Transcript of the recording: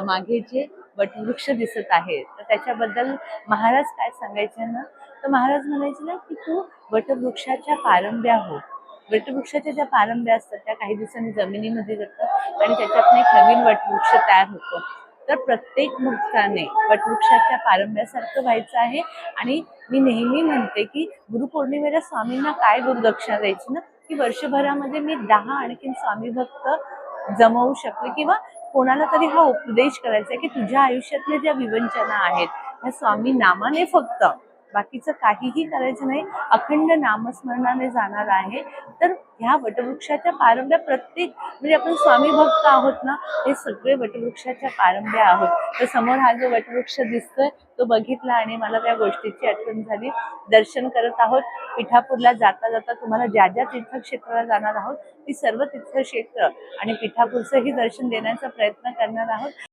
मागे जे वटवृक्ष दिसत आहे तर त्याच्याबद्दल महाराज काय सांगायचे ना, तर महाराज म्हणायचे ना की तू वटवृक्षाच्या पारंब्या हो. वटवृक्षाच्या ज्या पारंब्या असतात त्या काही दिवसांनी जमिनीमध्ये जातात आणि त्याच्यातून एक नवीन वटवृक्ष तयार होतो. तर प्रत्येक मुहूर्ताने वटवृक्षाच्या पारंब्यासारखं व्हायचं आहे. आणि मी नेहमी म्हणते की गुरुपौर्णिमेला स्वामींना काय गुरुदक्षिणा द्यायची ना, की वर्षभरामध्ये मी 10 आणखीन स्वामी भक्त जमवू शकले किंवा कोणाला तरी हा उपदेश करायचा आहे की तुझ्या आयुष्यातल्या ज्या विवंचना आहेत ह्या स्वामी नामाने फक्त, बाकीचं काहीही करायचं नाही, अखंड नामस्मरणाने जाणार आहे. तर ह्या वटवृक्षाच्या पारंब्या प्रत्येक म्हणजे आपण स्वामी भक्त आहोत ना, हे सगळे वटवृक्षाच्या पारंब्या आहोत. तर समोर हा जो वटवृक्ष दिसतोय तो बघितला आणि मला त्या गोष्टीची आठवण झाली. दर्शन करत आहोत. पिठापूरला जाता जाता तुम्हाला ज्या ज्या तीर्थक्षेत्राला जाणार आहोत ती सर्व तीर्थक्षेत्र आणि पिठापूरचंही दर्शन देण्याचा प्रयत्न करणार आहोत.